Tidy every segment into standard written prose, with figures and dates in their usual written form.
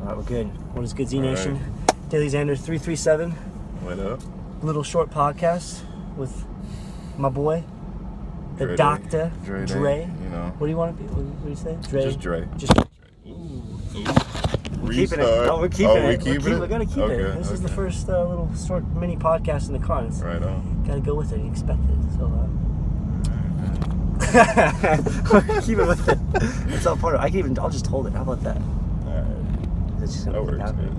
Alright, we're good. What is good, Z Nation? Right. DailyXander 337. What up? Little short podcast with my boy, the Dre Doctor, Dre. Dre. You know. What do you want to be? What do you say? Dre. Just Dre. Just Dre. We're keeping it. Oh, we're keeping it. We're gonna keep okay, it. This is the first little short mini podcast in the car. It's right on. gotta go with it. You expect it. So keep it with it. It's all part of it. I'll just hold it. How about that? It's just gonna keep happening.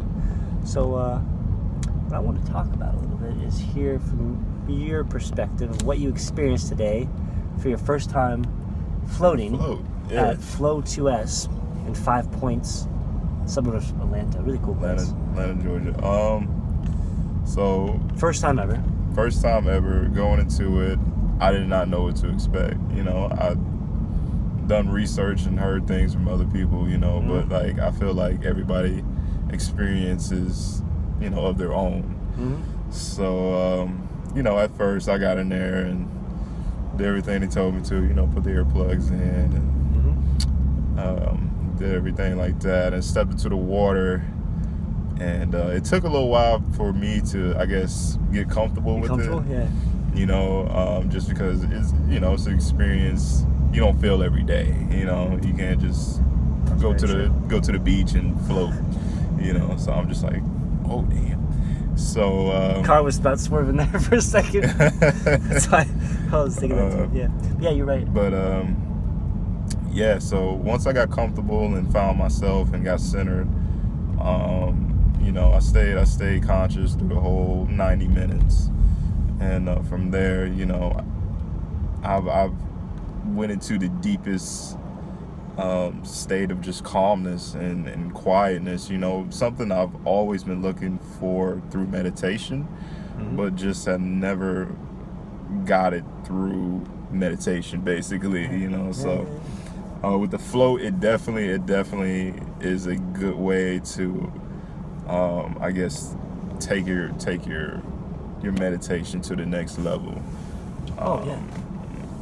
So what I want to talk about a little bit is hear from your perspective of what you experienced today for your first time floating at Flow 2S in 5 Points, suburb of Atlanta. Really cool place. Atlanta, Georgia. So first time ever going into it. I did not know what to expect. You know, I'd done research and heard things from other people, you know, but like I feel like everybody experiences, you know, of their own. So, you know, at first I got in there and did everything they told me to, you know, put the earplugs in and did everything like that and stepped into the water. And it took a little while for me to, I guess, get comfortable with it. Yeah. You know, just because it's, you know, it's an experience you don't feel every day. You know, you can't just go to the beach and float. You know, so I'm just like, oh damn. So car was about swerving there for a second. That's why I was thinking that too. Yeah, you're right. But yeah. So once I got comfortable and found myself and got centered, you know, I stayed conscious through the whole 90 minutes. And from there, you know, I've went into the deepest state of just calmness and quietness. You know, something I've always been looking for through meditation, but just have never got it through meditation, basically. You know, so with the float, it definitely is a good way to, I guess, take your meditation to the next level.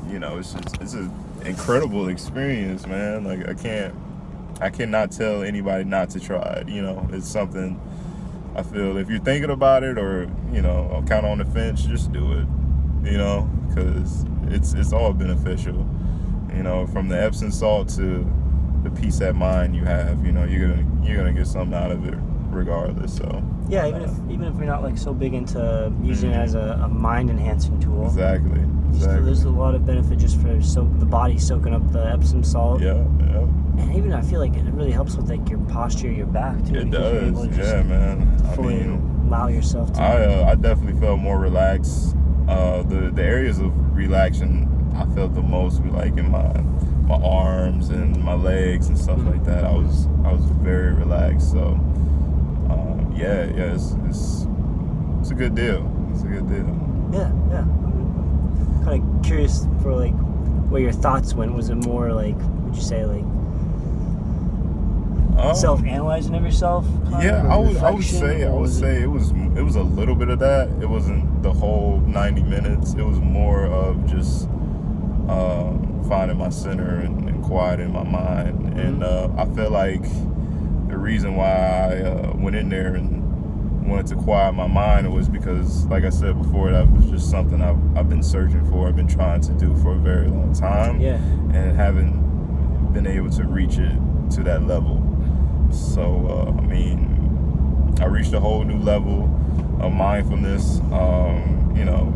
You know, it's an incredible experience, man. Like I cannot tell anybody not to try it. You know, it's something I feel if you're thinking about it or, you know, kind of on the fence, just do it. You know, because it's all beneficial. You know, from the Epsom salt to the peace at mind you have. You know, you're gonna get something out of it regardless. So yeah, even if you're not like so big into using it as a mind enhancing tool. Exactly. There's a lot of benefit just for the body soaking up the Epsom salt. Yeah. And even I feel like it really helps with like your posture, your back too. It does. Yeah, man. Fully allow yourself to. I definitely felt more relaxed. The areas of relaxation I felt the most were like in my arms and my legs and stuff like that. I was very relaxed. So it's a good deal. Yeah. I'm kind of curious for like where your thoughts went. Was it more like, would you say like self-analyzing of yourself? I would say it was a little bit of that. It wasn't the whole 90 minutes. It was more of just finding my center and quieting my mind. And I feel like the reason why I went in there and wanted to quiet my mind was because, like I said before, that was just something I've been searching for. I've been trying to do for a very long time, and haven't been able to reach it to that level. So, I mean, I reached a whole new level of mindfulness. You know,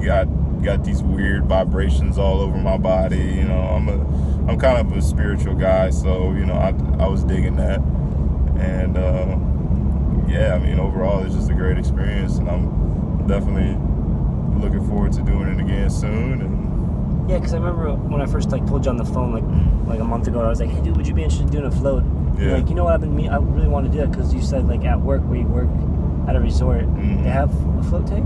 got these weird vibrations all over my body. You know, I'm kind of a spiritual guy, so you know, I was digging that, and I mean, overall, it's just a great experience, and I'm definitely looking forward to doing it again soon. And yeah, because I remember when I first like told you on the phone like a month ago, I was like, hey dude, would you be interested in doing a float? Yeah. Like, you know what, I really want to do it because you said like at work where you work at a resort, they have a float tank?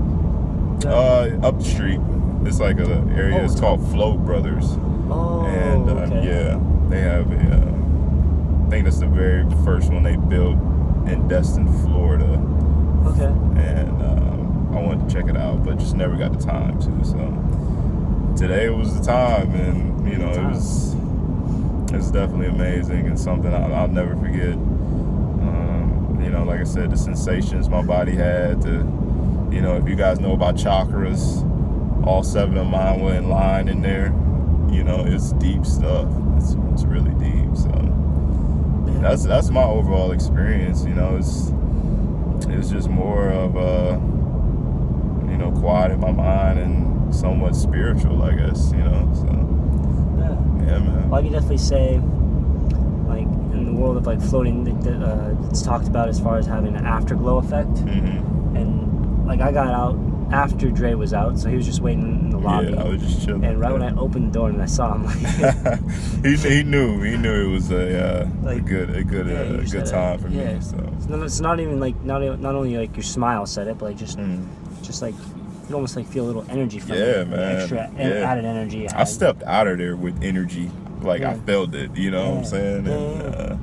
Up the street, it's like an area. It's called Float Brothers. And they have I think that's the very first one they built in Destin, Florida. Okay. And I wanted to check it out, but just never got the time to. So today was the time, and you know, it was definitely amazing and something I'll never forget. you know, like I said, the sensations my body had. You know, if you guys know about chakras, all 7 of mine were in line in there. You know, it's deep stuff. It's really deep. So that's my overall experience. You know, it's just more of you know, quiet in my mind and somewhat spiritual, I guess. You know, so yeah, man. Well, I can definitely say, like, in the world of like floating, it's talked about as far as having an afterglow effect. Mm-hmm. And like I got out after Dre was out, so he was just waiting in the lobby. Yeah, I was just chilling. And right when I opened the door and I saw him, like, he knew it was a good time for me. So it's not even like not only like your smile said it, but like just like you almost like feel a little energy from it. Man. Extra added energy. I stepped out of there with energy, like I felt it. You know what I'm saying? And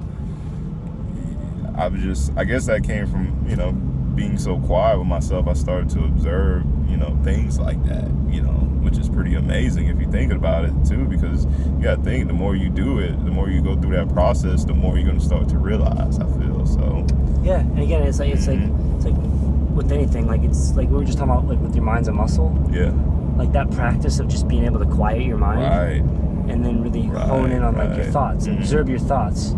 I guess that came from, you know, being so quiet with myself. I started to observe, you know, things like that, you know, which is pretty amazing if you think about it too, because you gotta think, the more you do it, the more you go through that process, the more you're gonna start to realize, I feel. So yeah, and again, it's like with anything, like it's like we were just talking about, like with your mind's a muscle. Yeah. Like that practice of just being able to quiet your mind. Right. And then really hone in on like your thoughts. Observe your thoughts.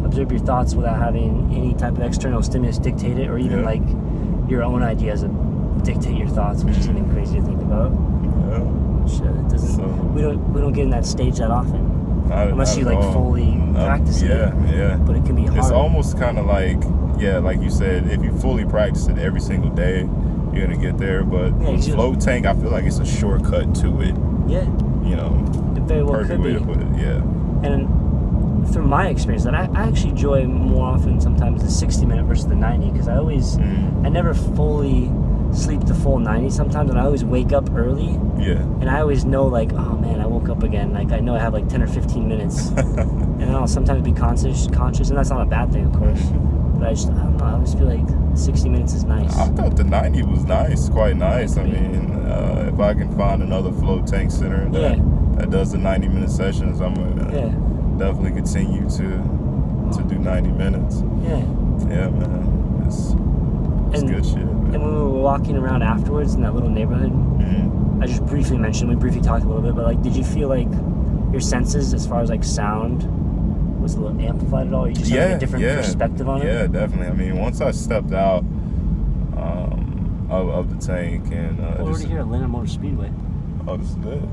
Observe your thoughts without having any type of external stimulus dictate it, or even like your own ideas dictate your thoughts, which is even crazy to think about. Yeah. Which it doesn't. So, we don't get in that stage that often, unless you like all. fully practice it. Yeah. But it can be hard. It's almost kind of like, like you said, if you fully practice it every single day, you're gonna get there. But with float tank, I feel like it's a shortcut to it. Yeah. You know, it very well perfect could way be. to put it. Yeah. And through my experience, that I actually enjoy more often sometimes the 60-minute versus the 90, because I never fully sleep the full 90 sometimes, and I always wake up early. Yeah. And I always know, like, oh man, I woke up again. Like, I know I have like 10 or 15 minutes. And I'll sometimes be conscious, and that's not a bad thing, of course. But I don't know, I always feel like 60 minutes is nice. I thought the 90 was nice, quite nice. I mean, if I can find another float tank center that does the 90-minute sessions, I'm gonna definitely continue to do 90 minutes. Yeah, man. It's good shit, man. And when we were walking around afterwards in that little neighborhood, I just briefly mentioned, we briefly talked a little bit, but like, did you feel like your senses as far as like sound was a little amplified at all? Or you just had like a different perspective on it? Yeah, definitely. I mean, once I stepped out of the tank and we're already here at Atlanta Motor Speedway. Oh, this is good.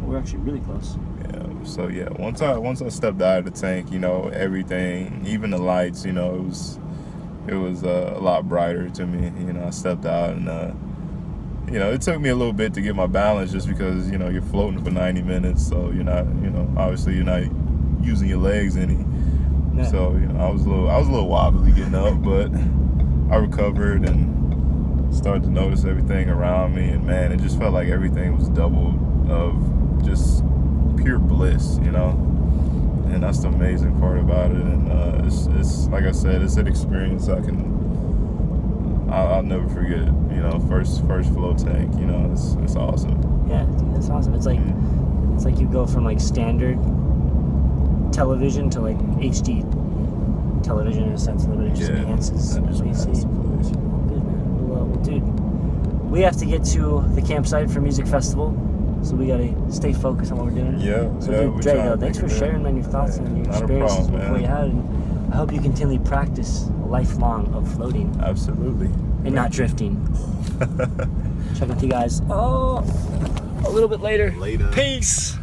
We're actually really close. Yeah. So yeah, once I stepped out of the tank, you know, everything, even the lights, you know, it was a lot brighter to me. You know, I stepped out and you know, it took me a little bit to get my balance, just because, you know, you're floating for 90 minutes, so you're not, you know, obviously you're not using your legs any. Yeah. So, you know, I was a little wobbly getting up, but I recovered and started to notice everything around me, and man, it just felt like everything was double of just pure bliss, you know. And that's the amazing part about it. And it's like I said, it's an experience I'll never forget. You know, first float tank. You know, it's awesome. Yeah, dude, that's awesome. It's like you go from like standard television to like HD television in a sense. A little bit. It just enhances what you see. Good, man. Well, dude, we have to get to the campsite for music festival. So we gotta stay focused on what we're doing. Yeah. So dude, Dre, thanks for sharing, man, your thoughts and your experiences with what you had. And I hope you continually practice lifelong of floating. Absolutely. And not drifting. Check with you guys a little bit later. Later. Peace.